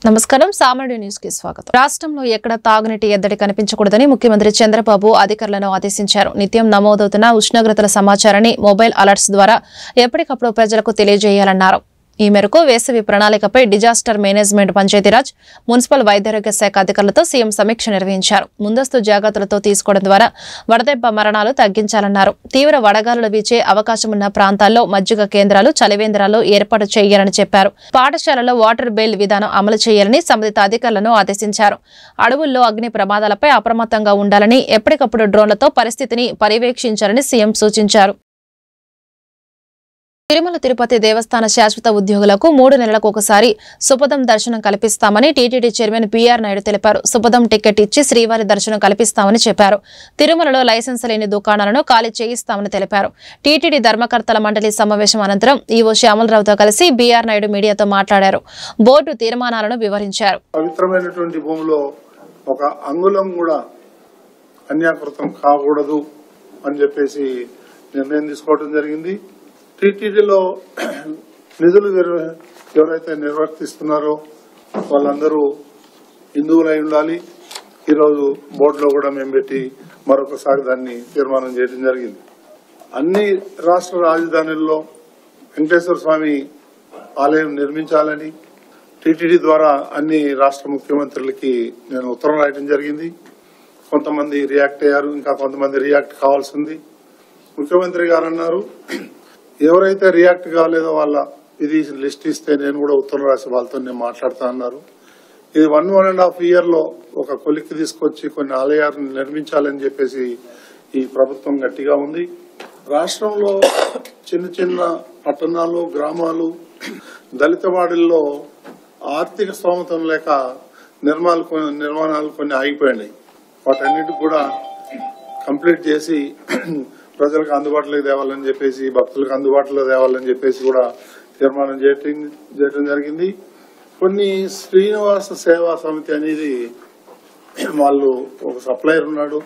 నమస్కారం సామాన్య న్యూస్ కి స్వాగతం. రాష్ట్రంలో ఎక్కడ తాగునీటి ఎద్దడి కనిపించకూడదని ముఖ్యమంత్రి చంద్రబాబు అధికారులను ఆదేశించారు. నిత్యం నమోదవుతున్న ఉష్ణోగ్రతల సమాచారాన్ని మొబైల్ అలర్ట్స్ ద్వారా ఎప్పటికప్పుడు ప్రజలకు తెలియజేయాలన్నారు. ఈ మేరకు వేసవి ప్రణాళికపై డిజాస్టర్ మేనేజ్మెంట్, పంచాయతీరాజ్, మున్సిపల్, వైద్యారోగ్య శాఖ అధికారులతో సీఎం సమీక్ష నిర్వహించారు. ముందస్తు జాగ్రత్తలతో తీసుకోవడం ద్వారా వడదెబ్బ మరణాలు తగ్గించాలన్నారు. తీవ్ర వడగాలులు వీచే అవకాశం ఉన్న ప్రాంతాల్లో మజ్జిగ కేంద్రాలు, చలివేంద్రాలు ఏర్పాటు చేయాలని చెప్పారు. పాఠశాలలో వాటర్ బెయిల్ విధానం అమలు చేయాలని సంబంధిత అధికారులను ఆదేశించారు. అడవుల్లో అగ్ని ప్రమాదాలపై అప్రమత్తంగా ఉండాలని, ఎప్పటికప్పుడు డ్రోన్లతో పరిస్థితిని పర్యవేక్షించాలని సీఎం సూచించారు. తిరుమల తిరుపతి దేవస్థాన శాశ్వత ఉద్యోగులకు 3 నెలలకు ఒకసారి సుపథం దర్శనం కల్పిస్తామని టీటీడీ చైర్మన్ పి.ఆర్. నాయుడు తెలిపారు. సుపథం టికెట్ ఇచ్చి శ్రీవారి దర్శనం కల్పిస్తామని చెప్పారు. తిరుమలలో లైసెన్స్ లేని దుకాణాలను ఖాళీ చేయిస్తామని తెలిపారు. టీటీడీ ధర్మకర్తల మండలి సమావేశం అనంతరం ఈవో శ్యామలరావుతో కలిసి బి.ఆర్. నాయుడు మీడియాతో మాట్లాడారు. బోర్డు తీర్మానాలను వివరించారు. పవిత్రమైనటువంటి భూమిలో ఒక అంగుళం కూడా అన్యాకృతం కాకూడదు అని చెప్పేసి నిర్ణయం తీసుకోవడం జరిగింది. టీటీడీలో నిధులు ఎవరైతే నిర్వర్తిస్తున్నారో వాళ్ళందరూ హిందువులై ఉండాలి. ఈరోజు బోర్డులో కూడా మేము పెట్టి మరొకసారి దాన్ని తీర్మానం చేయడం జరిగింది. అన్ని రాష్ట్ర రాజధానుల్లో వెంకటేశ్వర స్వామి ఆలయం నిర్మించాలని టీటీడీ ద్వారా అన్ని రాష్ట్ర ముఖ్యమంత్రులకి నేను ఉత్తరం రాయడం జరిగింది. కొంతమంది రియాక్ట్ అయ్యారు, ఇంకా కొంతమంది రియాక్ట్ కావాల్సింది. ముఖ్యమంత్రి గారు అన్నారు, ఎవరైతే రియాక్ట్ కాలేదో వాళ్ళ ఇది లిస్ట్ ఇస్తే నేను కూడా ఉత్తరం రాసి వాళ్ళతో నేను మాట్లాడుతా అన్నారు. ఇది 1.5 years లో ఒక కొలిక్కి తీసుకొచ్చి కొన్ని ఆలయాలను నిర్మించాలని చెప్పేసి ఈ ప్రభుత్వం గట్టిగా ఉంది. రాష్ట్రంలో చిన్న చిన్న పట్టణాలు, గ్రామాలు, దళిత వాడల్లో ఆర్థిక స్తోమతం లేక నిర్మాణాలు కొన్ని ఆగిపోయినాయి. వాటన్నిటికి కూడా కంప్లీట్ చేసి ప్రజలకు అందుబాటులోకి తేవాలని చెప్పేసి, భక్తులకు అందుబాటులో తేవాలని చెప్పేసి కూడా తీర్మానం చేయడం జరిగింది. కొన్ని శ్రీనివాస సేవా సమితి అనేది వాళ్ళు ఒక సప్లయర్ ఉన్నాడు.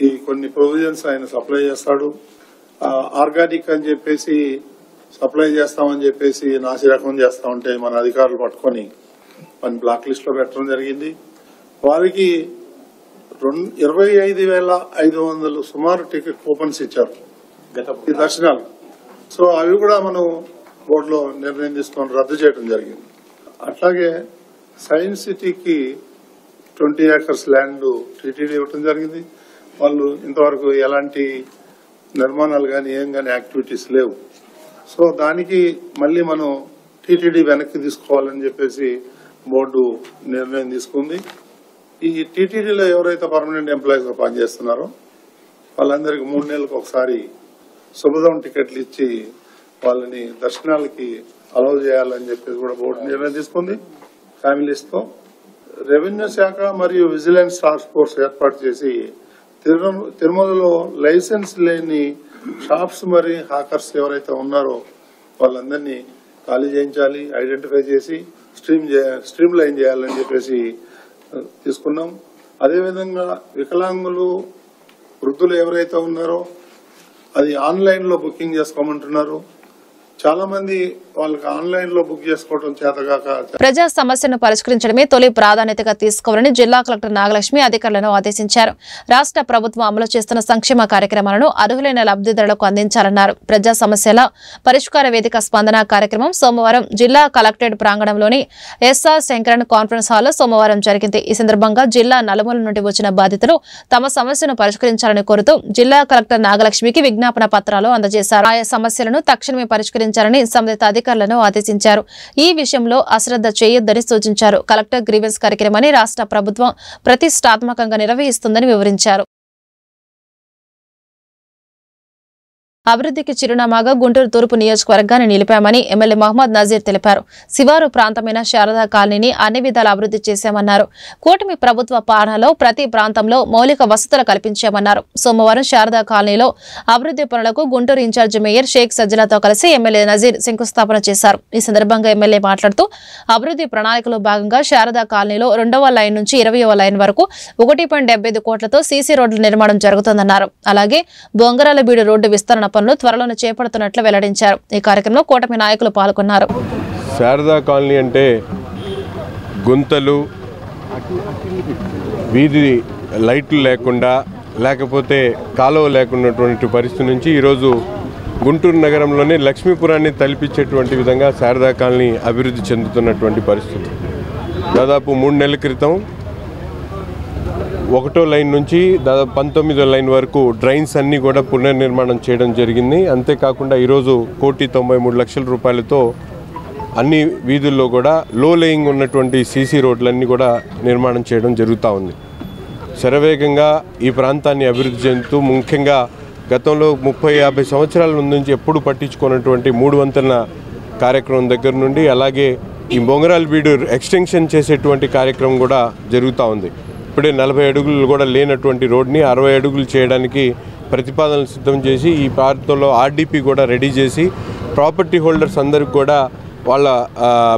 ఈ కొన్ని ప్రొవిజన్స్ ఆయన సప్లై చేస్తాడు. ఆర్గానిక్ అని చెప్పేసి సప్లై చేస్తామని చెప్పేసి నాసిరకం చేస్తా ఉంటే మన అధికారులు పట్టుకొని మన బ్లాక్ లిస్ట్ లో పెట్టడం జరిగింది. వారికి 25,500 సుమారు టికెట్ కూపన్స్ ఇచ్చారు ఈ దర్శనాలు. సో అవి కూడా మనం బోర్డులో నిర్ణయం తీసుకొని రద్దు చేయడం జరిగింది. అట్లాగే సైన్స్ సిటీకి 20 acres ల్యాండ్ టీటీడీ ఇవ్వడం జరిగింది. వాళ్ళు ఇంతవరకు ఎలాంటి నిర్మాణాలు కానీ ఏం కానీ యాక్టివిటీస్ లేవు. సో దానికి మళ్ళీ మనం టీటీడీ వెనక్కి తీసుకోవాలని చెప్పేసి బోర్డు నిర్ణయం తీసుకుంది. ఈ టీటీడీలో ఎవరైతే పర్మనెంట్ ఎంప్లాయీస్ గా పనిచేస్తున్నారో వాళ్ళందరికీ 3 నెలలకు ఒకసారి సుపథం టికెట్లు ఇచ్చి వాళ్ళని దర్శనాలకి అలౌ చేయాలని చెప్పేసి కూడా బోర్డు నిర్ణయం తీసుకుంది. ఫ్యామిలీస్ తో రెవెన్యూ శాఖ మరియు విజిలెన్స్ టాస్క్ ఫోర్స్ ఏర్పాటు చేసి తిరుమలలో లైసెన్స్ లేని షాప్స్ మరి హాకర్స్ ఎవరైతే ఉన్నారో వాళ్ళందరినీ ఖాళీ చేయించాలి, ఐడెంటిఫై చేసి స్ట్రీమ్ లైన్ చేయాలని చెప్పేసి తీసుకున్నాం. అదేవిధంగా వికలాంగులు, వృద్ధులు ఎవరైతే ఉన్నారో అది ఆన్లైన్ లో బుకింగ్ చేసుకోమంటున్నారు. చాలా మంది వాళ్ళకి ఆన్లైన్ లో బుక్ చేసుకోవడం చేతగాక ప్రజా సమస్యను పరిష్కరించడమే తొలి ప్రాధాన్యతగా తీసుకోవాలని జిల్లా కలెక్టర్ నాగలక్ష్మి అధికారులను ఆదేశించారు. రాష్ట్ర ప్రభుత్వం అమలు చేస్తున్న సంక్షేమ కార్యక్రమాలను అర్హులైన లబ్ధిదారులకు అందించాలన్నారు. ప్రజా సమస్యల పరిష్కార వేదిక స్పందన కార్యక్రమం సోమవారం జిల్లా కలెక్టరేట్ ప్రాంగణంలోని ఎస్ఆర్ శంకరన్ కాన్ఫరెన్స్ హాల్లో సోమవారం జరిగింది. ఈ సందర్భంగా జిల్లా నలుమూల నుండి వచ్చిన బాధితులు తమ సమస్యను పరిష్కరించాలని కోరుతూ జిల్లా కలెక్టర్ నాగలక్ష్మికి విజ్ఞాపన పత్రాలు అందజేశారు. ఆయా సమస్యలను తక్షణమే పరిష్కరించాలని సంబంధిత అధికారులను ఆదేశించారు. ఈ విషయంలో అశ్రద్ధ చేయొద్దని సూచించారు. కలెక్టర్ గ్రీవెన్స్ కార్యక్రమాన్ని రాష్ట్ర ప్రభుత్వం ప్రతిష్టాత్మకంగా నిర్వహిస్తుందని వివరించారు. అభివృద్ధికి చిరునామాగా గుంటూరు తూర్పు నియోజకవర్గాన్ని నిలిపామని ఎమ్మెల్యే మహమ్మద్ నజీర్ తెలిపారు. శివారు ప్రాంతమైన శారదా కాలనీని అన్ని విధాల అభివృద్ధి చేశామన్నారు. కూటమి ప్రభుత్వ పాలనలో ప్రతి ప్రాంతంలో మౌలిక వసతులు కల్పించామన్నారు. సోమవారం శారదా కాలనీలో అభివృద్ధి పనులకు గుంటూరు ఇన్ఛార్జి మేయర్ షేక్ సజ్జలాతో కలిసి ఎమ్మెల్యే నజీర్ శంకుస్థాపన చేశారు. ఈ సందర్భంగా ఎమ్మెల్యే మాట్లాడుతూ అభివృద్ధి ప్రణాళికలో భాగంగా శారదా కాలనీలో 2వ లైన్ నుంచి 20వ లైన్ వరకు 1.75 కోట్లతో సీసీ రోడ్ల నిర్మాణం జరుగుతుందన్నారు. అలాగే బొంగరాలబీడు రోడ్డు విస్తరణ పనులు త్వరలోనే చేపడుతున్నట్లు వెల్లడించారు. ఈ కార్యక్రమంలో కూటమి నాయకులు పాల్గొన్నారు. శారదా కాలనీ అంటే గుంతలు, వీధి లైట్లు లేకుండా, లేకపోతే కాలువ లేకున్నటువంటి పరిస్థితి నుంచి ఈరోజు గుంటూరు నగరంలోనే లక్ష్మీపురాన్ని తలపించేటువంటి విధంగా శారదా కాలనీ అభివృద్ధి చెందుతున్నటువంటి పరిస్థితి. దాదాపు 3 నెలల క్రితం 1వ లైన్ నుంచి దాదాపు 19వ లైన్ వరకు డ్రైన్స్ అన్నీ కూడా పునర్నిర్మాణం చేయడం జరిగింది. అంతేకాకుండా ఈరోజు 1,93,00,000 రూపాయలతో అన్ని వీధుల్లో కూడా లో లేయింగ్ ఉన్నటువంటి సీసీ రోడ్లన్నీ కూడా నిర్మాణం చేయడం జరుగుతూ ఉంది. శరవేగంగా ఈ ప్రాంతాన్ని అభివృద్ధి చెందుతూ, ముఖ్యంగా గతంలో 30-50 సంవత్సరాల నుంచి ఎప్పుడు పట్టించుకున్నటువంటి 3 వంతెన కార్యక్రమం దగ్గర నుండి, అలాగే ఈ బొంగరాల బీడు ఎక్స్టెన్షన్ చేసేటువంటి కార్యక్రమం కూడా జరుగుతూ ఉంది. ఇప్పుడే 40 అడుగులు కూడా లేనటువంటి రోడ్ని 60 అడుగులు చేయడానికి ప్రతిపాదనలు సిద్ధం చేసి ఈ ప్రాంతంలో ఆర్డీపీ కూడా రెడీ చేసి ప్రాపర్టీ హోల్డర్స్ అందరికి కూడా వాళ్ళ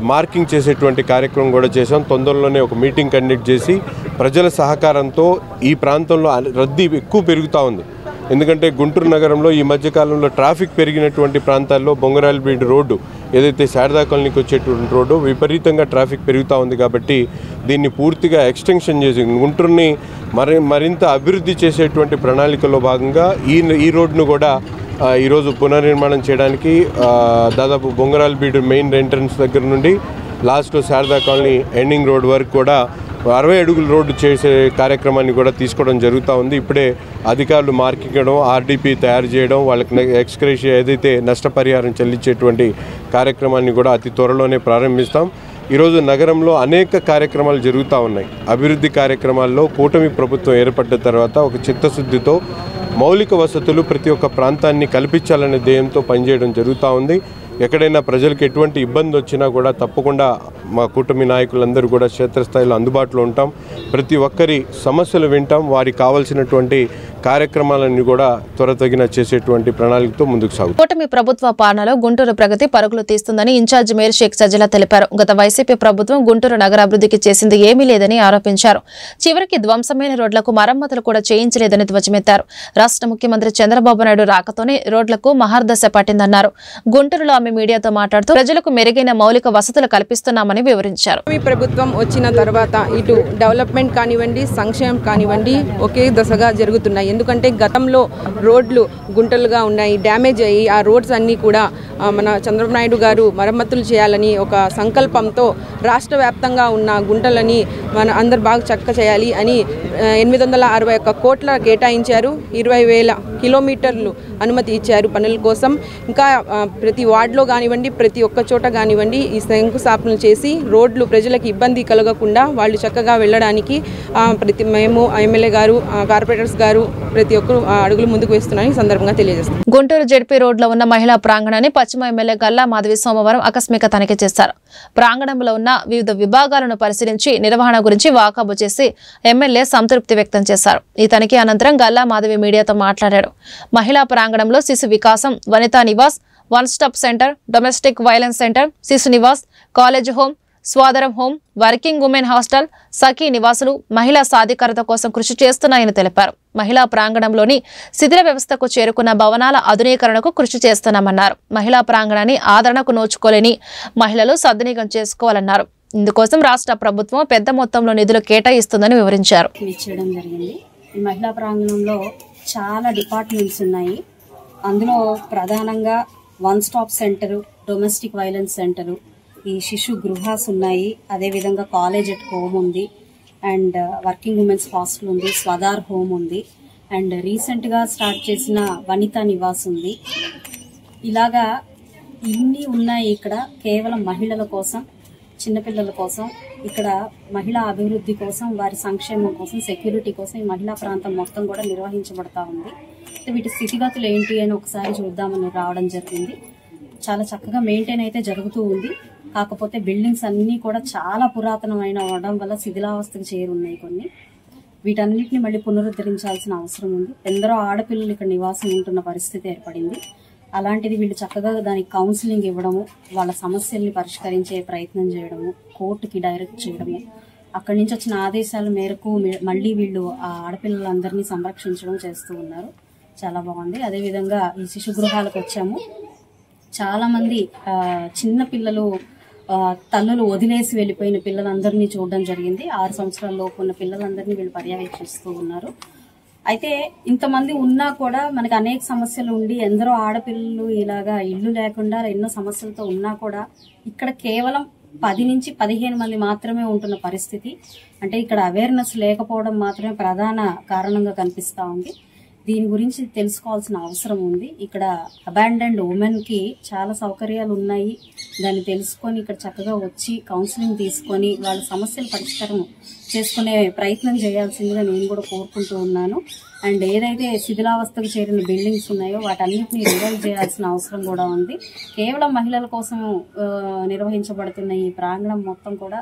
మార్కింగ్ చేసేటువంటి కార్యక్రమం కూడా చేశాం. తొందరలోనే ఒక మీటింగ్ కండక్ట్ చేసి ప్రజల సహకారంతో ఈ ప్రాంతంలో రద్దీ ఎక్కువ పెరుగుతూ ఉంది. ఎందుకంటే గుంటూరు నగరంలో ఈ మధ్యకాలంలో ట్రాఫిక్ పెరిగినటువంటి ప్రాంతాల్లో బొంగరాల బీడు రోడ్డు ఏదైతే శారదా కాలనీకి వచ్చేటువంటి రోడ్డు విపరీతంగా ట్రాఫిక్ పెరుగుతూ ఉంది. కాబట్టి దీన్ని పూర్తిగా ఎక్స్టెన్షన్ చేసి గుంటూరుని మరింత అభివృద్ధి చేసేటువంటి ప్రణాళికలో భాగంగా ఈ రోడ్డును కూడా ఈరోజు పునర్నిర్మాణం చేయడానికి దాదాపు బొంగరాల బీడు మెయిన్ ఎంట్రన్స్ దగ్గర నుండి last Sharada colony ending road వరకు కూడా 60 అడుగుల రోడ్డు చేసే కార్యక్రమాన్ని కూడా తీసుకోవడం జరుగుతూ ఉంది. ఇప్పుడే అధికారులు మార్కింగ్ చేయడం, ఆర్డీపీ తయారు చేయడం, వాళ్ళకి ఎక్స్గ్రేషియా ఏదైతే నష్టపరిహారం చెల్లించేటువంటి కార్యక్రమాన్ని కూడా అతి త్వరలోనే ప్రారంభిస్తాం. ఈరోజు నగరంలో అనేక కార్యక్రమాలు జరుగుతూ ఉన్నాయి. అభివృద్ధి కార్యక్రమాల్లో కూటమి ప్రభుత్వం ఏర్పడ్డ తర్వాత ఒక చిత్తశుద్ధితో మౌలిక వసతులు ప్రతి ఒక్క ప్రాంతాన్ని కల్పించాలనే ధ్యేయంతో పనిచేయడం జరుగుతూ ఉంది. ఎక్కడైనా ప్రజలకు ఎటువంటి ఇబ్బంది వచ్చినా కూడా తప్పకుండా మా కూటమి నాయకులందరూ కూడా క్షేత్రస్థాయిలో అందుబాటులో ఉంటాం. ప్రతి ఒక్కరి సమస్యలు వింటాం. వారికి కావాల్సినటువంటి కార్యక్రమాలన్నీ కూడా త్వరతగిన చేసేటువంటి ప్రణాళికతో ముందుకు సాగుతాం. కూటమి ప్రభుత్వ పాలనలో గుంటూరు ప్రగతి పరుగులు తీస్తుందని ఇన్ఛార్జ్ మేయర్ షేక్ సజిలా తెలిపారు. గత వైసీపీ ప్రభుత్వం గుంటూరు నగరాభివృద్ధికి చేసింది ఏమీ లేదని ఆరోపించారు. చివరికి ధ్వంసమైన రోడ్లకు మరమ్మతులు కూడా చేయించలేదని ధ్వజమెత్తారు. రాష్ట్ర ముఖ్యమంత్రి చంద్రబాబు నాయుడు రాకతోనే రోడ్లకు మహర్దశ పట్టిందన్నారు. గుంటూరులో ఆమె మీడియాతో మాట్లాడుతూ ప్రజలకు మెరుగైన మౌలిక వసతులు కల్పిస్తున్నామని వివరించారు. ప్రభుత్వం వచ్చిన తర్వాత ఇటు డెవలప్మెంట్ కానివ్వండి, సంక్షేమం కానివ్వండి ఒకే దశగా జరుగుతున్నాయి. ఎందుకంటే గతంలో రోడ్లు గుంటలుగా ఉన్నాయి, డ్యామేజ్ అయ్యి ఆ రోడ్స్ అన్నీ కూడా మన చంద్రబాబు నాయుడు గారు మరమ్మతులు చేయాలని ఒక సంకల్పంతో రాష్ట్ర వ్యాప్తంగా ఉన్న గుంటలని మన అందరు బాగా చక్క చేయాలి అని 861 కోట్ల కేటాయించారు. 20,000 కిలోమీటర్లు అనుమతి ఇచ్చారు పనుల కోసం. ఇంకా ప్రతి వార్డులో కానివ్వండి, ప్రతి ఒక్క చోట కానివ్వండి ఈ శంకుస్థాపనలు చేసి రోడ్లు ప్రజలకు ఇబ్బంది కలగకుండా వాళ్ళు చక్కగా వెళ్ళడానికి మేము ఎమ్మెల్యే గారు, కార్పొరేటర్స్ గారు ప్రతి ఒక్కరు అడుగులు ముందుకు వేస్తున్నారని సందర్భంగా తెలియజేస్తారు. గుంటూరు జెడ్పీ రోడ్లో ఉన్న మహిళా ప్రాంగణాన్ని పశ్చిమ ఎమ్మెల్యే గల్లా మాధవి సోమవారం ఆకస్మిక తనిఖీ చేశారు. ప్రాంగణంలో ఉన్న వివిధ విభాగాలను పరిశీలించి నిర్వహణ గురించి వాకబు చేసి ఎమ్మెల్యే సంతృప్తి వ్యక్తం చేశారు. ఈ తనిఖీ అనంతరం గల్లా మాధవి మీడియాతో మాట్లాడారు. మహిళా ప్రాంగణంలో శిశు వికాసం, వనితా నివాస్, one stop center, domestic violence center, శిశు నివాస్, college home, Swadhar home, working women hostel, సఖీ నివాసులు మహిళా సాధికారత కోసం కృషి చేస్తున్నాయని తెలిపారు. మహిళా ప్రాంగణంలోని శిథిల వ్యవస్థకు చేరుకున్న భవనాల ఆధునీకరణకు కృషి చేస్తున్నామన్నారు. మహిళా ప్రాంగణాన్ని ఆదరణకు నోచుకోలేని మహిళలు సద్వినియోగం చేసుకోవాలన్నారు. ఇందుకోసం రాష్ట్ర ప్రభుత్వం పెద్ద మొత్తంలో నిధులు కేటాయిస్తుందని వివరించారు. ఈ మహిళా ప్రాంగణంలో చాలా డిపార్ట్మెంట్స్ ఉన్నాయి. అందులో ప్రధానంగా one stop center, domestic violence centre, ఈ శిశు గృహాస్ ఉన్నాయి. అదేవిధంగా కాలేజ్ ఎట్ హోమ్ ఉంది, అండ్ వర్కింగ్ ఉమెన్స్ హాస్టల్ ఉంది, స్వదార్ హోమ్ ఉంది, అండ్ రీసెంట్ గా స్టార్ట్ చేసిన వనితా నివాస్ ఉంది. ఇలాగా ఇన్ని ఉన్నాయి. ఇక్కడ కేవలం మహిళల కోసం, చిన్నపిల్లల కోసం, ఇక్కడ మహిళా అభివృద్ధి కోసం, వారి సంక్షేమం కోసం, సెక్యూరిటీ కోసం ఈ మహిళా ప్రాంతం మొత్తం కూడా నిర్వహించబడతా ఉంది. వీటి స్థితిగతులు ఏంటి అని ఒకసారి చూద్దామని రావడం జరిగింది. చాలా చక్కగా మెయింటైన్ అయితే జరుగుతూ ఉంది. కాకపోతే బిల్డింగ్స్ అన్ని కూడా చాలా పురాతనమైన అవడం వల్ల శిథిలావస్థకు చేరున్నాయి కొన్ని. వీటన్నిటిని మళ్ళీ పునరుద్ధరించాల్సిన అవసరం ఉంది. ఎందరో ఆడపిల్లలు ఇక్కడ నివాసం ఉంటున్న పరిస్థితి ఏర్పడింది. అలాంటిది వీళ్ళు చక్కగా దానికి కౌన్సిలింగ్ ఇవ్వడము, వాళ్ళ సమస్యల్ని పరిష్కరించే ప్రయత్నం చేయడము, కోర్టుకి డైరెక్ట్ చేయడము, అక్కడి నుంచి వచ్చిన ఆదేశాల మేరకు మళ్ళీ వీళ్ళు ఆ ఆడపిల్లలందరినీ సంరక్షించడం చేస్తూ ఉన్నారు. చాలా బాగుంది. అదేవిధంగా ఈ శిశు గృహాలకు వచ్చాము. చాలా మంది చిన్న పిల్లలు తల్లులు వదిలేసి వెళ్ళిపోయిన పిల్లలందరినీ చూడడం జరిగింది. 6 సంవత్సరాల లోపు ఉన్న పిల్లలందరినీ వీళ్ళు పర్యవేక్షిస్తూ ఉన్నారు. అయితే ఇంతమంది ఉన్నా కూడా మనకి అనేక సమస్యలు ఉండి ఎందరో ఆడపిల్లలు ఇలాగా ఇల్లు లేకుండా ఎన్నో సమస్యలతో ఉన్నా కూడా ఇక్కడ కేవలం 10 నుంచి 15 మంది మాత్రమే ఉంటున్న పరిస్థితి. అంటే ఇక్కడ అవేర్నెస్ లేకపోవడం మాత్రమే ప్రధాన కారణంగా కనిపిస్తా ఉంది. దీని గురించి తెలుసుకోవాల్సిన అవసరం ఉంది. ఇక్కడ అబాండన్డ్ ఉమెన్ కి చాలా సౌకర్యాలు ఉన్నాయి. దాన్ని తెలుసుకొని ఇక్కడ చక్కగా వచ్చి కౌన్సిలింగ్ తీసుకొని వాళ్ళ సమస్యల పరిష్కారం చేసుకునే ప్రయత్నం చేయాల్సిందిగా నేను కూడా కోరుకుంటూ ఉన్నాను. అండ్ ఏదైతే శిథిలావస్థకు చేరిన బిల్డింగ్స్ ఉన్నాయో వాటన్నిటిని రివైవ్ చేయాల్సిన అవసరం కూడా ఉంది. కేవలం మహిళల కోసం నిర్వహించబడుతున్న ఈ ప్రాంగణం మొత్తం కూడా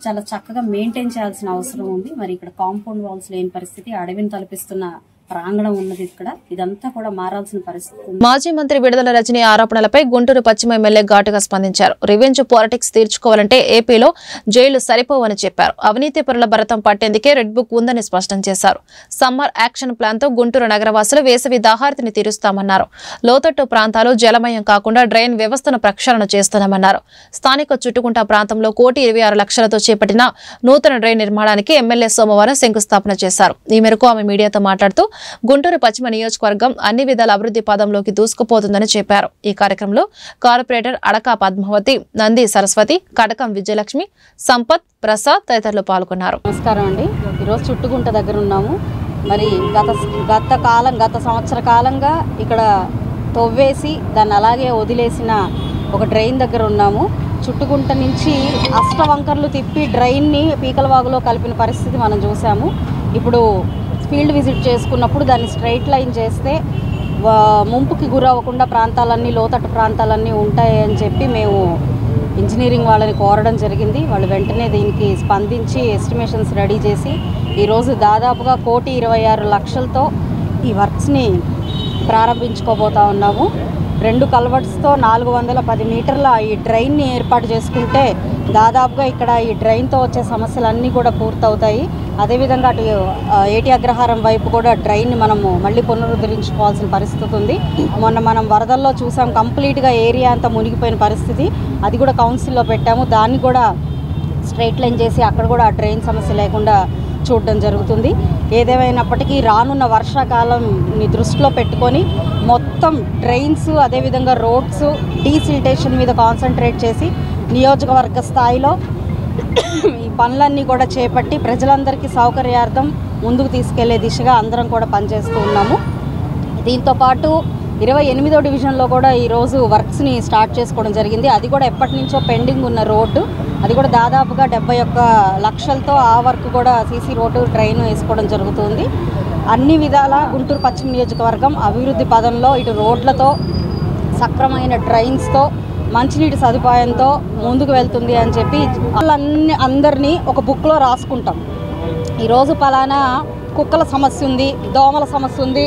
చాలా చక్కగా మెయింటైన్ చేయాల్సిన అవసరం ఉంది. మరి ఇక్కడ కాంపౌండ్ వాల్స్ లేని పరిస్థితి, అడవిని తలపిస్తున్న ప్రాంగణం ఉన్నది. ఇక్కడ ఇదంతా కూడా మారాల్సిన పరిస్థితి. మాజీ మంత్రి విడుదల రజనీ ఆరోపణలపై గుంటూరు పశ్చిమ ఎమ్మెల్యే ఘాటుగా స్పందించారు. రివెంజ్ పాలిటిక్స్ తీర్చుకోవాలంటే ఏపీలో జైలు సరిపోవని చెప్పారు. అవినీతి పరుల భరతం పట్టేందుకే రెడ్ బుక్ ఉందని స్పష్టం చేశారు. సమ్మర్ యాక్షన్ ప్లాన్ తో గుంటూరు నగరవాసులు వేసవి దాహార్తిని తీరుస్తామన్నారు. లోతట్టు ప్రాంతాలు జలమయం కాకుండా డ్రైన్ వ్యవస్థను ప్రక్షాళన చేస్తున్నామన్నారు. స్థానిక చుట్టుకుంట ప్రాంతంలో 1,26 లక్షలతో చేపట్టిన నూతన డ్రైన్ నిర్మాణానికి ఎమ్మెల్యే సోమవారం శంకుస్థాపన చేశారు. ఈ మేరకు ఆమె మీడియాతో మాట్లాడుతూ గుంటూరు పశ్చిమ నియోజకవర్గం అన్ని విధాల అభివృద్ధి పదంలోకి దూసుకుపోతుందని చెప్పారు. ఈ కార్యక్రమంలో కార్పొరేటర్ అడకా పద్మావతి, నంది సరస్వతి, కటకం విజయలక్ష్మి, సంపత్, ప్రసాద్ తదితరులు పాల్గొన్నారు. నమస్కారం అండి. ఈరోజు చుట్టుగుంట దగ్గర ఉన్నాము. మరి గత సంవత్సర కాలంగా ఇక్కడ తవ్వేసి దాన్ని అలాగే వదిలేసిన ఒక డ్రైన్ దగ్గర ఉన్నాము. చుట్టుగుంట నుంచి అష్టవంకర్లు తిప్పి డ్రైన్ని పీకలవాగులో కలిపిన పరిస్థితి మనం చూసాము. ఇప్పుడు ఫీల్డ్ విజిట్ చేసుకున్నప్పుడు దాన్ని స్ట్రైట్ లైన్ చేస్తే ముంపుకి గురవ్వకుండా ప్రాంతాలన్నీ, లోతట్టు ప్రాంతాలన్నీ ఉంటాయని చెప్పి మేము ఇంజనీరింగ్ వాళ్ళని కోరడం జరిగింది. వాళ్ళు వెంటనే దీనికి స్పందించి ఎస్టిమేషన్స్ రెడీ చేసి ఈరోజు దాదాపుగా 1,26 లక్షలతో ఈ వర్క్స్ని ప్రారంభించుకోబోతా ఉన్నాము. 2 కల్వర్ట్స్తో 410 మీటర్ల ఈ డ్రైన్ని ఏర్పాటు చేసుకుంటే దాదాపుగా ఇక్కడ ఈ డ్రైన్తో వచ్చే సమస్యలన్నీ కూడా పూర్తవుతాయి. అదేవిధంగా అటు ఏటి అగ్రహారం వైపు కూడా డ్రైన్ని మనము మళ్ళీ పునరుద్ధరించుకోవాల్సిన పరిస్థితి ఉంది. మొన్న మనం వరదల్లో చూసాం, కంప్లీట్గా ఏరియా అంతా మునిగిపోయిన పరిస్థితి. అది కూడా కౌన్సిల్లో పెట్టాము. దాన్ని కూడా స్ట్రైట్ లైన్ చేసి అక్కడ కూడా ఆ డ్రైన్ సమస్య లేకుండా చూడడం జరుగుతుంది. ఏదేమైనప్పటికీ రానున్న వర్షాకాలంని దృష్టిలో పెట్టుకొని మొత్తం డ్రైన్స్, అదేవిధంగా రోడ్స్ డీసిల్టేషన్ మీద కాన్సన్ట్రేట్ చేసి నియోజకవర్గ స్థాయిలో ఈ పనులన్నీ కూడా చేపట్టి ప్రజలందరికీ సౌకర్యార్థం ముందుకు తీసుకెళ్లే దిశగా అందరం కూడా పనిచేస్తూ ఉన్నాము. దీంతోపాటు 28వ డివిజన్లో కూడా ఈరోజు వర్క్స్ని స్టార్ట్ చేసుకోవడం జరిగింది. అది కూడా ఎప్పటి నుంచో పెండింగ్ ఉన్న రోడ్డు, అది కూడా దాదాపుగా 71 లక్షలతో ఆ వర్క్ కూడా సీసీ రోడ్డు, డ్రైన్ వేసుకోవడం జరుగుతుంది. అన్ని విధాల గుంటూరు పశ్చిమ నియోజకవర్గం అభివృద్ధి పదంలో ఇటు రోడ్లతో, సక్రమైన డ్రైన్స్తో, మంచినీటి సదుపాయంతో ముందుకు వెళ్తుంది అని చెప్పి అందరినీ ఒక బుక్లో రాసుకుంటాం. ఈరోజు పలానా కుక్కల సమస్య ఉంది, దోమల సమస్య ఉంది,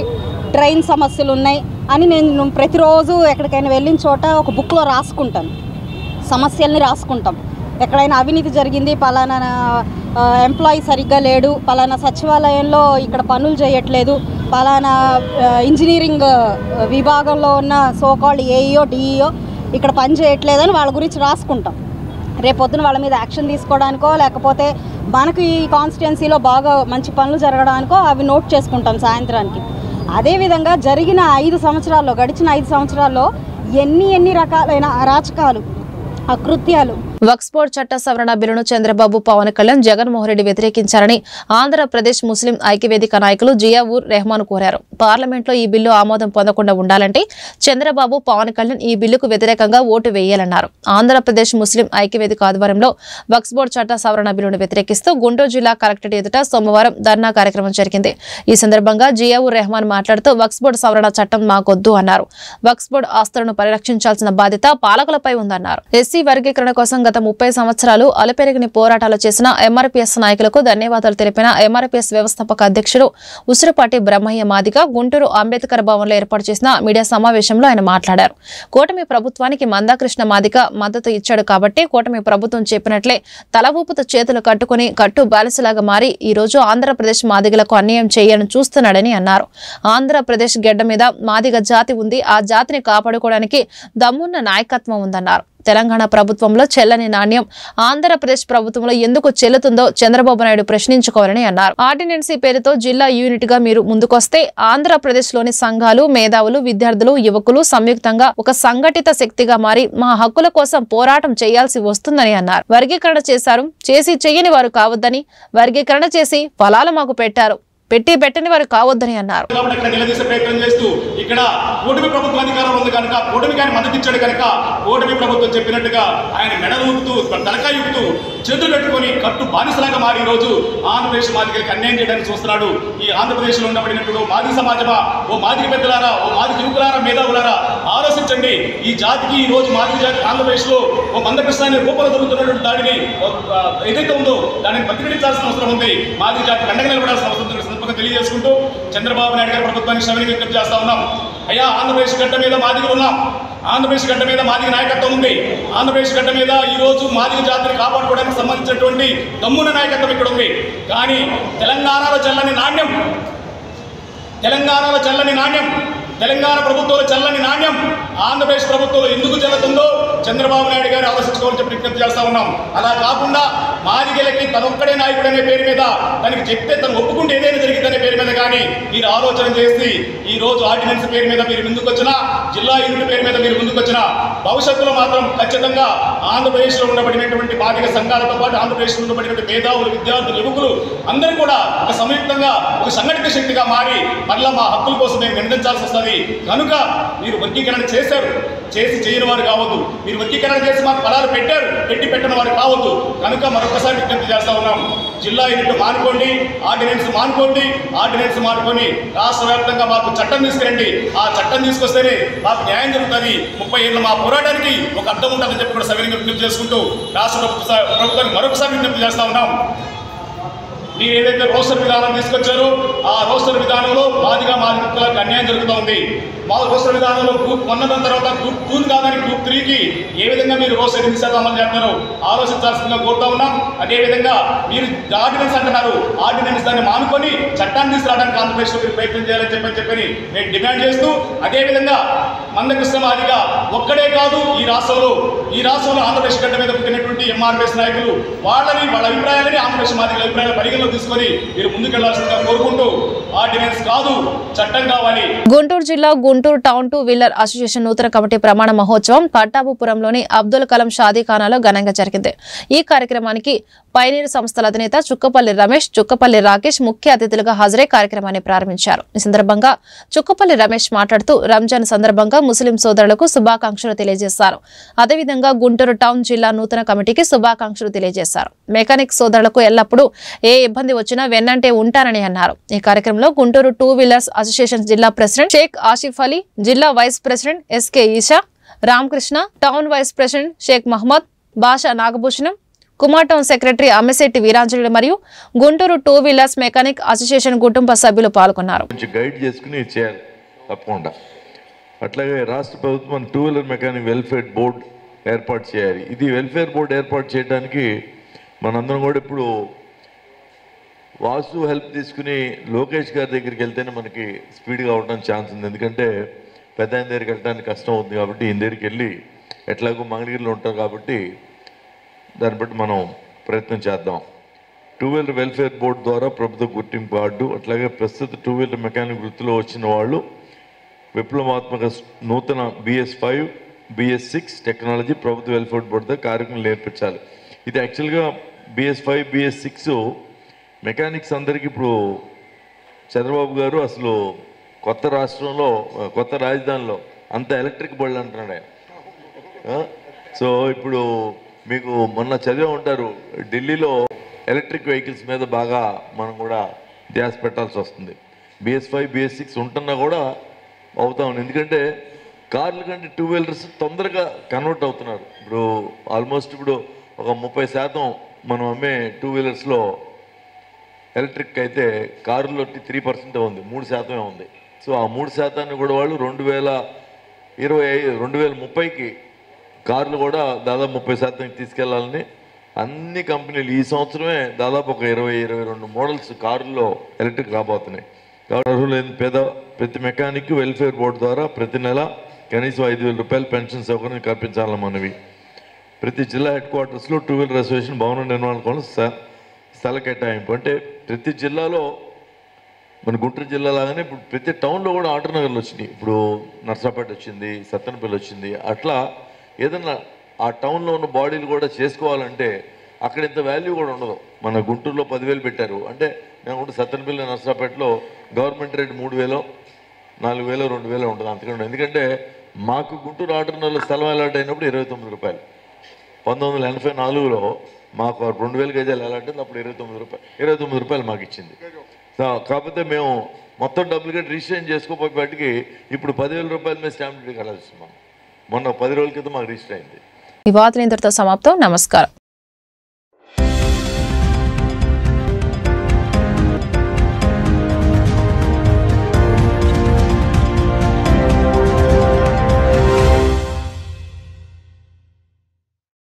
డ్రైన్ సమస్యలు ఉన్నాయి అని నేను ప్రతిరోజు ఎక్కడికైనా వెళ్ళిన చోట ఒక బుక్లో రాసుకుంటాను. సమస్యల్ని రాసుకుంటాం. ఎక్కడైనా అవినీతి జరిగింది, పలానా ఎంప్లాయీ సరిగ్గా లేడు, పలానా సచివాలయంలో ఇక్కడ పనులు చేయట్లేదు, పలానా ఇంజనీరింగ్ విభాగంలో ఉన్న సోకాల్డ్ ఏఈఓ డిఈఓ ఇక్కడ పని చేయట్లేదని వాళ్ళ గురించి రాసుకుంటాం. రేపొద్దున వాళ్ళ మీద యాక్షన్ తీసుకోవడానికో లేకపోతే మనకు ఈ కాన్స్టిట్యున్సీలో బాగా మంచి పనులు జరగడానికో అవి నోట్ చేసుకుంటాం సాయంత్రానికి. అదేవిధంగా గడిచిన 5 సంవత్సరాల్లో ఎన్ని రకాలైన అరాచకాలు, అకృత్యాలు. వక్ఫ్ బోర్డు చట్ట సవరణ బిల్లును చంద్రబాబు, పవన్ కళ్యాణ్, జగన్మోహన్ రెడ్డి వ్యతిరేకించారని ఆంధ్రప్రదేశ్ ముస్లిం ఐక్యవేదిక నాయకులు జియావుర్ రెహమాన్ కోరారు. పార్లమెంట్లో ఈ బిల్లు ఆమోదం పొందకుండా ఉండాలంటే చంద్రబాబు, పవన్ కళ్యాణ్ ఈ బిల్లుకు వ్యతిరేకంగా ఓటు వేయాలన్నారు. ఆంధ్రప్రదేశ్ ముస్లిం ఐక్యవేదిక ఆధ్వర్యంలో వక్ఫ్ బోర్డు చట్ట సవరణ బిల్లును వ్యతిరేకిస్తూ గుంటూరు జిల్లా కలెక్టరేట్ ఎదుట సోమవారం ధర్నా కార్యక్రమం జరిగింది. ఈ సందర్భంగా జియావుర్ రెహమాన్ మాట్లాడుతూ వక్ఫ్ బోర్డు సవరణ చట్టం మాకొద్దు అన్నారు. వక్ఫ్ బోర్డు ఆస్తులను పరిరక్షించాల్సిన బాధ్యత పాలకులపై ఉందన్నారు. ఎస్సీ వర్గీకరణ కోసం గత 30 సంవత్సరాలు అలుపెరగని పోరాటాలు చేసిన ఎంఆర్పీఎస్ నాయకులకు ధన్యవాదాలు తెలిపిన ఎంఆర్పీఎస్ వ్యవస్థాపక అధ్యక్షుడు ఉసిరిపాటి బ్రహ్మయ్య మాదిగ గుంటూరు అంబేద్కర్ భవన్లో ఏర్పాటు చేసిన మీడియా సమావేశంలో ఆయన మాట్లాడారు. కూటమి ప్రభుత్వానికి మందాకృష్ణ మాదిగ మద్దతు ఇచ్చాడు కాబట్టి కూటమి ప్రభుత్వం చెప్పినట్లే తల ఊపుతూ చేతులు కట్టుకుని కట్టు బాలిసలాగా మారి ఈ రోజు ఆంధ్రప్రదేశ్ మాదిగలకు అన్యాయం చేయాలని చూస్తున్నాడని అన్నారు. ఆంధ్రప్రదేశ్ గడ్డ మీద మాదిగ జాతి ఉంది. ఆ జాతిని కాపాడుకోవడానికి దమ్మున్న నాయకత్వం ఉందన్నారు. తెలంగాణ ప్రభుత్వంలో చెల్లని నాణ్యం ఆంధ్రప్రదేశ్ ప్రభుత్వంలో ఎందుకు చెల్లుతుందో చంద్రబాబు నాయుడు ప్రశ్నించుకోవాలని అన్నారు. ఆర్డినెన్సీ పేరుతో జిల్లా యూనిట్ గా మీరు ముందుకొస్తే ఆంధ్రప్రదేశ్ లోని సంఘాలు, మేధావులు, విద్యార్థులు, యువకులు సంయుక్తంగా ఒక సంఘటిత శక్తిగా మారి మా హక్కుల కోసం పోరాటం చేయాల్సి వస్తుందని అన్నారు. వర్గీకరణ చేశారు, చేసి చెయ్యని వారు కావద్దని, వర్గీకరణ చేసి ఫలాలు మాకు పెట్టారు, పెట్టని వారు కావద్దని అన్నారు. నిలదీసే ప్రయత్నం చేస్తూ ఇక్కడ కూటమి ప్రభుత్వం అధికారంలో ఉంది కనుక కూటమికి ఆయన మద్దతు ఇచ్చాడు కనుక కూటమి ప్రభుత్వం చెప్పినట్టుగా ఆయన మెడలూపుతూ తలకాయ ఊపుతూ చేతులు కట్టుకొని కట్టు బానిసలాగా మారి ఈ రోజు ఆంధ్రప్రదేశ్ మాదిగలకి అన్యాయం చేయడానికి చూస్తున్నాడు. ఈ ఆంధ్రప్రదేశ్ లో ఉండబడినప్పుడు మాదిగ సమాజమా, ఓ మాదిగ పెద్దలారా, ఓ మాదిగ యువకులారా, మేధావులారా ఆలోచించండి. ఈ జాతికి ఈ రోజు మాదిగ జాతి ఆంధ్రప్రదేశ్ లో ఓ మందకృష్ణాన్ని రూపంలో జరుగుతున్నటువంటి దాడిని ఏదైతే ఉందో దానిని ప్రతిఘటించాల్సిన అవసరం ఉంది. మాదిగ జాతికి అండగా నిలబడాల్సిన అవసరం ఉంది. తెలియజేసుకుంటూ చంద్రబాబు నాయుడు గారి ప్రభుత్వానికి క్షమని విజ్ఞప్తి చేస్తా ఉన్నాం. అయ్యా, ఆంధ్రప్రదేశ్ గడ్డ మీద మాదిగలు ఉన్నాం, ఆంధ్రప్రదేశ్ గడ్డ మీద మాదిగ నాయకత్వం ఉంది. ఆంధ్రప్రదేశ్ గడ్డ మీద ఈ రోజు మాదిగ జాతిని కాపాడుకోవడానికి సంబంధించినటువంటి దమ్మున నాయకత్వం ఇక్కడ ఉంది. కానీ తెలంగాణలో చల్లని నాణ్యం, తెలంగాణ ప్రభుత్వంలో చల్లని నాణ్యం ఆంధ్రప్రదేశ్ ప్రభుత్వంలో ఎందుకు చెల్లుతుందో చంద్రబాబు నాయుడు గారు ఆలోచించుకోవాలని చెప్పి విజ్ఞప్తి చేస్తా ఉన్నాం. అలా కాకుండా మాదిగలకి తనొక్కడే నాయకుడు అనే పేరు మీద తనకి చెప్తే తను ఒప్పుకుంటే ఏదైనా జరిగిందనే పేరు మీద కానీ మీరు ఆలోచన చేసి ఈ రోజు ఆర్డినెన్స్ పేరు మీద మీరు ముందుకు వచ్చినా, జిల్లా యూనిట్ పేరు మీద మీరు ముందుకు వచ్చినా భవిష్యత్తులో మాత్రం ఖచ్చితంగా ఆంధ్రప్రదేశ్లో ఉండబడినటువంటి మాదిగ సంఘాలతో పాటు ఆంధ్రప్రదేశ్లో ఉండబడినటువంటి మేధావులు, విద్యార్థులు, యువకులు అందరూ కూడా ఒక సంయుక్తంగా ఒక సంఘటిత శక్తిగా మారి మరలా మా హక్కుల కోసం మేము నిందించాల్సి వస్తుంది. కనుక మీరు వర్గీకరణ చేశారు, చేసి చేయని వారు కావద్దు. మీరు వర్గీకరణ చేసి మాకు ఫలాలు పెట్టారు, పెట్టిన వారు కావద్దు. కనుక మరొకసారి విజ్ఞప్తి చేస్తా ఉన్నాం. జిల్లా యూనిట్ మానుకోండి, ఆర్డినెన్స్ మానుకొని రాష్ట్ర వ్యాప్తంగా మాకు చట్టం తీసుకురండి. ఆ చట్టం తీసుకొస్తేనే మాకు న్యాయం జరుగుతుంది. 30 ఏళ్ళ మా పోరాటానికి ఒక అర్థం ఉంటుందని చెప్పి కూడా సవినీయంగా విజ్ఞప్తి చేసుకుంటూ రాష్ట్ర ప్రభుత్వానికి మరొకసారి విజ్ఞప్తి చేస్తా ఉన్నాం. మీరు ఏదైతే రోస్టర్ విధానం తీసుకొచ్చారో ఆ రోస్టర్ విధానంలో మాదిగ మాదిగలకు అన్యాయం జరుగుతూ ఉంది. మా రోస్టర్ విధానంలో గ్రూప్ 1 తర్వాత గ్రూప్ 2 కాదని గ్రూప్ 3కి ఏ విధంగా మీరు రోస్టర్ 8% అమలు చేస్తున్నారు ఆలోచించాల్సిందిగా కోరుతా ఉన్నాం. అదేవిధంగా మీరు ఆర్డినెన్స్ అంటున్నారు, ఆర్డినెన్స్ దాన్ని మానుకొని చట్టాన్ని తీసుకురావడానికి ఆంధ్రప్రదేశ్లో మీరు ప్రయత్నం చేయాలని చెప్పని నేను డిమాండ్ చేస్తూ, అదేవిధంగా మందకృష్ణ మాదిగ ఒక్కడే కాదు ఈ రాష్ట్రంలో ఆంధ్రప్రదేశ్ గడ్డ మీద పుట్టినటువంటి ఎంఆర్పీఎస్ నాయకులు వాళ్ళ అభిప్రాయాలని ఆంధ్రప్రదేశ్ మాదిగల అభిప్రాయాలు పరిగణలో తీసుకొని మీరు ముందుకెళ్లాల్సిందిగా కోరుకుంటూ ఆర్డినెన్స్ కాదు చట్టం కావాలి. గుంటూరు జిల్లా గుంటూరు టౌన్ 2 వీలర్ అసోసియేషన్ నూతన కమిటీ ప్రమాణ మహోత్సవం పట్టాభుపురంలోని అబ్దుల్ కలాం షాదీఖానాలో ఘనంగా జరిగింది. ఈ కార్యక్రమానికి పైనీరు సంస్థల అధినేత చుక్కపల్లి రమేష్, చుక్కపల్లి రాకేష్ ముఖ్య అతిథులుగా హాజరై కార్యక్రమాన్ని ప్రారంభించారు. ఈ సందర్భంగా చుక్కపల్లి రమేష్ మాట్లాడుతూ రంజాన్ సందర్భంగా ముస్లిం సోదరులకు శుభాకాంక్షలు తెలియజేశారు. అదేవిధంగా గుంటూరు టౌన్ జిల్లా నూతన కమిటీకి శుభాకాంక్షలు తెలియజేశారు. మెకానిక్ సోదరులకు ఎల్లప్పుడూ ఏ ఇబ్బంది వచ్చినా వెన్నంటే ఉంటారని అన్నారు. ఈ కార్యక్రమంలో గుంటూరు 2 వీలర్స్ అసోసియేషన్ జిల్లా ప్రెసిడెంట్ షేక్ ఆసిఫ్ అలీ, జిల్లా vice president SK Esha, Ramakrishna, town vice president Sheikh Mohammed, Basha Nagabhushanam, Kumar town secretary Ammisetti Veeranjali మరియు గుంటూరు 2 వీలర్స్ మెకానిక్ అసోసియేషన్ కుటుంబ సభ్యులు పాల్గొన్నారు. గైడ్ చేసుకుని చేయాలి తప్పకుండా. అట్లాగే రాష్ట్ర ప్రభుత్వం 2 వీలర్ మెకానిక్ వెల్ఫేర్ బోర్డు ఏర్పాటు చేయాలి. ఇది వెల్ఫేర్ బోర్డు ఏర్పాటు చేయడానికి మనందరం కూడా ఇప్పుడు వాసు హెల్ప్ తీసుకుని లోకేష్ గారి దగ్గరికి వెళ్తేనే మనకి స్పీడ్గా అవడానికి ఛాన్స్ ఉంది. ఎందుకంటే పెద్ద ఆయన దగ్గరికి వెళ్ళడానికి కష్టం అవుతుంది కాబట్టి ఈయన దగ్గరికి వెళ్ళి ఎట్లాగో మంగళగిరిలో ఉంటారు కాబట్టి దాన్ని బట్టి మనం ప్రయత్నం చేద్దాం. 2 వీలర్ వెల్ఫేర్ బోర్డు ద్వారా ప్రభుత్వ గుర్తింపు కార్డు, అట్లాగే ప్రస్తుత 2 వీలర్ మెకానిక్ వృత్తిలో వచ్చిన వాళ్ళు విప్లవాత్మక నూతన BS5, BS6 టెక్నాలజీ ప్రభుత్వ వెల్ఫేర్ బోర్డు ద్వారా కార్యక్రమం నేర్పించాలి. ఇది యాక్చువల్గా BS5, BS6 మెకానిక్స్ అందరికీ ఇప్పుడు చంద్రబాబు గారు అసలు కొత్త రాష్ట్రంలో కొత్త రాజధానిలో అంత ఎలక్ట్రిక్ బళ్ళు అంటున్నాడు ఆయన. సో ఇప్పుడు మీకు మొన్న చదివే ఉంటారు, ఢిల్లీలో ఎలక్ట్రిక్ వెహికల్స్ మీద బాగా మనం కూడా ధ్యాస పెట్టాల్సి వస్తుంది. BS5, BS6 ఉంటున్నా కూడా అవుతా ఉంది. ఎందుకంటే కార్ల కంటే 2 వీలర్స్ తొందరగా కన్వర్ట్ అవుతున్నారు. ఇప్పుడు ఆల్మోస్ట్ ఇప్పుడు ఒక 30% మనం అమ్మే 2 వీలర్స్లో ఎలక్ట్రిక్ అయితే కారులో 3% ఉంది, 3% ఉంది. సో ఆ 3% కూడా వాళ్ళు 2030కి కార్లు కూడా దాదాపు 30% తీసుకెళ్లాలని అన్ని కంపెనీలు ఈ సంవత్సరమే దాదాపు ఒక 20-22 మోడల్స్ కారుల్లో ఎలక్ట్రిక్ రాబోతున్నాయి. కాబట్టి ప్రతి మెకానిక్ వెల్ఫేర్ బోర్డు ద్వారా ప్రతి నెల కనీసం 5,000 రూపాయలు పెన్షన్ సౌకర్యం కల్పించాలని మనవి. ప్రతి జిల్లా హెడ్ క్వార్టర్స్లో 2 వీలర్ అసోసియేషన్ భవన నిర్మాణం కోసం స్థల కేటాయింపు. అంటే ప్రతి జిల్లాలో మన గుంటూరు జిల్లా లాగానే ఇప్పుడు ప్రతి టౌన్లో కూడా ఆటో నగర్లు వచ్చినాయి. ఇప్పుడు నర్సాపేట వచ్చింది, సత్తెనపల్లి వచ్చింది. అట్లా ఏదన్నా ఆ టౌన్లో ఉన్న బాడీలు కూడా చేసుకోవాలంటే అక్కడ ఇంత వాల్యూ కూడా ఉండదు. మన గుంటూరులో 10,000 పెట్టారు అంటే నేను కూడా సత్తెనపల్లి నర్సాపేటలో గవర్నమెంట్ రేట్ 3,000, 4,000, 2,000 ఉంటుంది, అంతకంటే. ఎందుకంటే మాకు గుంటూరు ఆటో నగర్లో స్థలం అలాట్ అయినప్పుడు 29 రూపాయలు. 1984లో మాకు 2,000 గజాలు అలాట్ అయింది, అప్పుడు 29 రూపాయలు మాకు ఇచ్చింది. కాకపోతే మేము మొత్తం డబ్బులు కట్టి రిజిస్ట్రేషన్ చేసుకోపోయేపాటికి ఇప్పుడు 10,000 రూపాయల మీద స్టాంప్ డ్యూటీ కట్టాల్సి. మొన్న 10 రోజుల క్రితం మాకు రిజిస్టర్ అయింది. ఈ వార్తలు ఇంతటితో సమాప్తం. నమస్కారం.